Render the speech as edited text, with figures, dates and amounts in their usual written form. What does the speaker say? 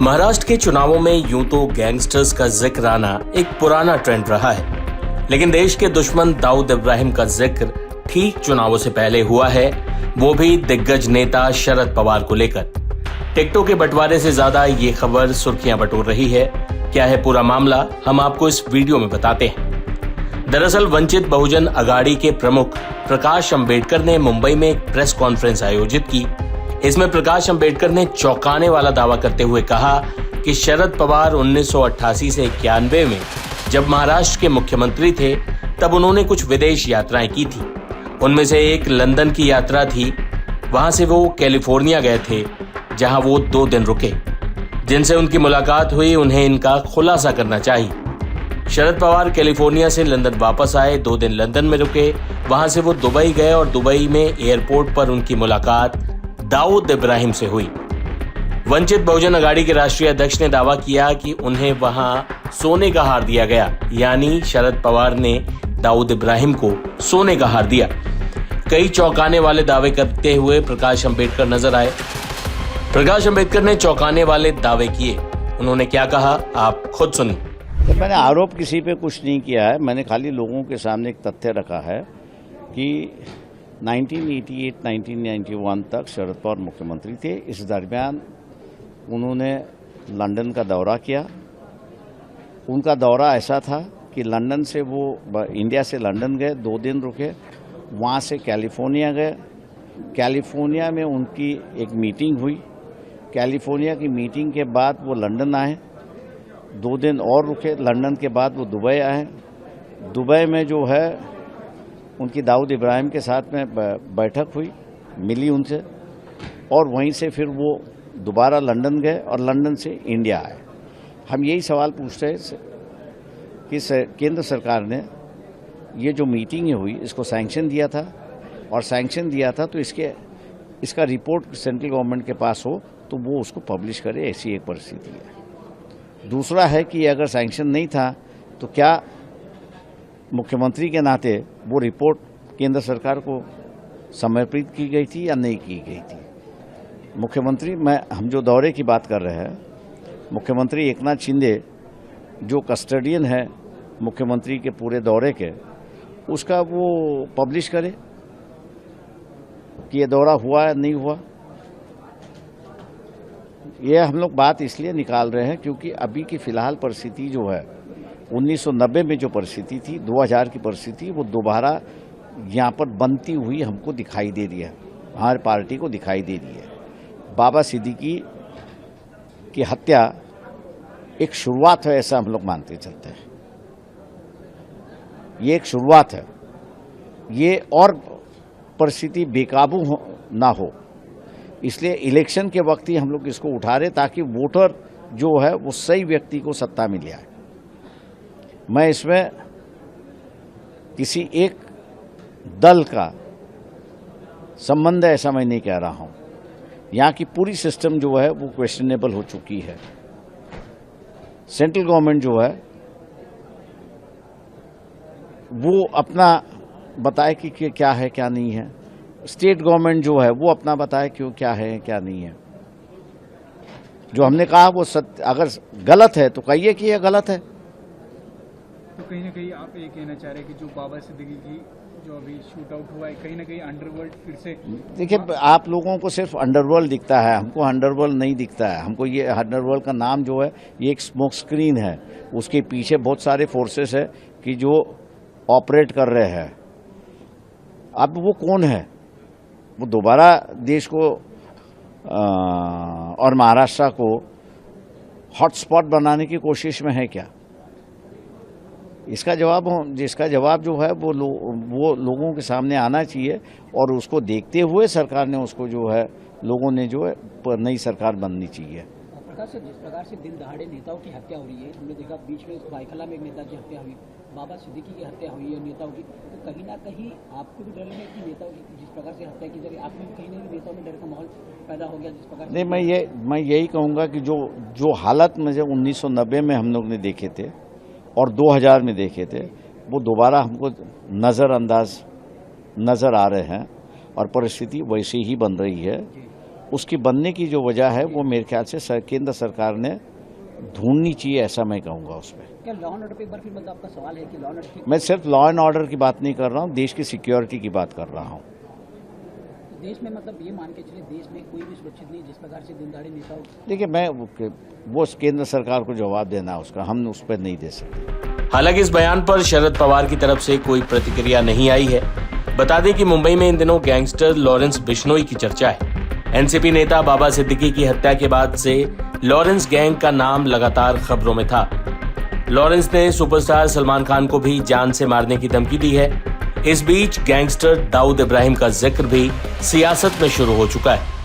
महाराष्ट्र के चुनावों में यूं तो गैंगस्टर्स का जिक्र आना एक पुराना ट्रेंड रहा है, लेकिन देश के दुश्मन दाऊद इब्राहिम का जिक्र ठीक चुनावों से पहले हुआ है, वो भी दिग्गज नेता शरद पवार को लेकर। टिकटों के बंटवारे से ज्यादा ये खबर सुर्खियां बटोर रही है। क्या है पूरा मामला, हम आपको इस वीडियो में बताते हैं। दरअसल वंचित बहुजन अघाड़ी के प्रमुख प्रकाश अंबेडकर ने मुंबई में एक प्रेस कॉन्फ्रेंस आयोजित की। इसमें प्रकाश अंबेडकर ने चौंकाने वाला दावा करते हुए कहा कि शरद पवार 1988 से 91 में जब महाराष्ट्र के मुख्यमंत्री थे तब उन्होंने कुछ विदेश यात्राएं की थी। उनमें से एक लंदन की यात्रा थी। वहां से वो कैलिफोर्निया गए थे, जहां वो 2 दिन रुके। जिनसे उनकी मुलाकात हुई उन्हें इनका खुलासा करना चाहिए। शरद पवार कैलिफोर्निया से लंदन वापस आए, 2 दिन लंदन में रुके। वहां से वो दुबई गए और दुबई में एयरपोर्ट पर उनकी मुलाकात दाऊद इब्राहिम से हुई। वंचित बहुजन अघाड़ी के राष्ट्रीय अध्यक्ष ने दावा किया कि उन्हें वहां सोने का हार दिया गया, यानी शरद पवार ने दाऊद इब्राहिम को सोने का हार दिया। कई चौंकाने वाले दावे करते हुए प्रकाश अंबेडकर नजर आए। प्रकाश अंबेडकर ने चौंकाने वाले दावे किए। उन्होंने क्या कहा, आप खुद सुनिए। मैंने आरोप किसी पे कुछ नहीं किया है। मैंने खाली लोगों के सामने एक तथ्य रखा है कि 1988-1991 तक शरद पवार मुख्यमंत्री थे। इस दरमियान उन्होंने लंदन का दौरा किया। उनका दौरा ऐसा था कि लंदन से वो इंडिया से लंदन गए, 2 दिन रुके। वहाँ से कैलिफोर्निया गए। कैलिफोर्निया में उनकी एक मीटिंग हुई। कैलिफोर्निया की मीटिंग के बाद वो लंदन आए, 2 दिन और रुके। लंदन के बाद वो दुबई आए। दुबई में जो है उनकी दाऊद इब्राहिम के साथ में बैठक हुई, मिली उनसे, और वहीं से फिर वो दोबारा लंदन गए और लंदन से इंडिया आए। हम यही सवाल पूछते हैं कि केंद्र सरकार ने ये जो मीटिंग हुई इसको सैंक्शन दिया था, और सैंक्शन दिया था तो इसका रिपोर्ट सेंट्रल गवर्नमेंट के पास हो तो वो उसको पब्लिश करे, ऐसी एक परिस्थिति है। दूसरा है कि अगर सैंक्शन नहीं था तो क्या मुख्यमंत्री के नाते वो रिपोर्ट केंद्र सरकार को समर्पित की गई थी या नहीं की गई थी। मुख्यमंत्री हम जो दौरे की बात कर रहे हैं, मुख्यमंत्री एकनाथ शिंदे जो कस्टडियन है मुख्यमंत्री के पूरे दौरे के, उसका वो पब्लिश करे कि ये दौरा हुआ या नहीं हुआ। ये हम लोग बात इसलिए निकाल रहे हैं क्योंकि अभी की फ़िलहाल परिस्थिति जो है, 1990 में जो परिस्थिति थी, 2000 की परिस्थिति, वो दोबारा यहाँ पर बनती हुई हमको दिखाई दे रही है, हमारी पार्टी को दिखाई दे रही है। बाबा सिद्दीकी की हत्या एक शुरुआत है, ऐसा हम लोग मानते चलते हैं। ये एक शुरुआत है, ये और परिस्थिति बेकाबू ना हो, इसलिए इलेक्शन के वक्त ही हम लोग इसको उठा रहे ताकि वोटर जो है वो सही व्यक्ति को सत्ता मिल जाए। मैं इसमें किसी एक दल का संबंध है ऐसा मैं नहीं कह रहा हूं। यहाँ की पूरी सिस्टम जो है वो क्वेश्चनेबल हो चुकी है। सेंट्रल गवर्नमेंट जो है वो अपना बताए कि क्या है क्या नहीं है। स्टेट गवर्नमेंट जो है वो अपना बताए क्यों क्या है क्या नहीं है। जो हमने कहा वो सत्य, अगर गलत है तो कहिए कि यह गलत है। तो कहीं ना कहीं आप ये कहना चाह रहे हैं कि जो बाबा सिद्दीकी की जो अभी शूट आउट हुआ है, कहीं ना कहीं अंडरवर्ल्ड फिर से। देखिए, आप लोगों को सिर्फ अंडरवर्ल्ड दिखता है, हमको अंडरवर्ल्ड नहीं दिखता है। हमको ये अंडरवर्ल्ड का नाम जो है ये एक स्मोक स्क्रीन है, उसके पीछे बहुत सारे फोर्सेस है कि जो ऑपरेट कर रहे हैं। अब वो कौन है? वो दोबारा देश को और महाराष्ट्र को हॉटस्पॉट बनाने की कोशिश में है क्या? जिसका जवाब जो है वो लोगों के सामने आना चाहिए, और उसको देखते हुए सरकार ने उसको जो है लोगों ने जो है नई सरकार बननी चाहिए। प्रकाश, जिस प्रकार से दिन दहाड़े नेताओं की हत्या हो रही है, हमने देखा बीच में बाइखला में एक नेता की हत्या हुई, बाबा सिद्दीकी की हत्या हुई है नेताओं की, तो कहीं ना कहीं आपको भी डर लगे कि नेताओं की जिस प्रकार से हत्या की जा रही है, आपने भी कहीं ना कहीं नेताओं में डर का माहौल पैदा हो गया जिस प्रकार से? नहीं, मैं यही कहूँगा कि जो हालत मुझे 1990 में हम लोग ने देखे थे और 2000 में देखे थे, वो दोबारा हमको नज़र आ रहे हैं, और परिस्थिति वैसी ही बन रही है। उसकी बनने की जो वजह है वो मेरे ख्याल से केंद्र सरकार ने ढूंढनी चाहिए, ऐसा मैं कहूँगा उसमें। क्या लॉ एंड ऑर्डर पे एक बार फिर मतलब आपका सवाल है कि लॉ एंड ऑर्डर मैं सिर्फ लॉ एंड ऑर्डर की बात नहीं कर रहा हूँ, देश की सिक्योरिटी की बात कर रहा हूँ। देश में मतलब ये मान के चले देश में कोई भी सुरक्षित नहीं जिस प्रकार से दिन दहाड़े नेताओं देखिए, मैं वो केंद्र सरकार को जवाब देना है उसका, हम उस पर नहीं दे सकते। हालांकि इस बयान पर शरद पवार की तरफ से कोई प्रतिक्रिया नहीं आई है। बता दें कि मुंबई में इन दिनों गैंगस्टर लॉरेंस बिश्नोई की चर्चा है। एनसीपी नेता बाबा सिद्दीकी की हत्या के बाद से लॉरेंस गैंग का नाम लगातार खबरों में था। लॉरेंस ने सुपरस्टार सलमान खान को भी जान से मारने की धमकी दी है। इस बीच गैंगस्टर दाऊद इब्राहिम का जिक्र भी सियासत में शुरू हो चुका है।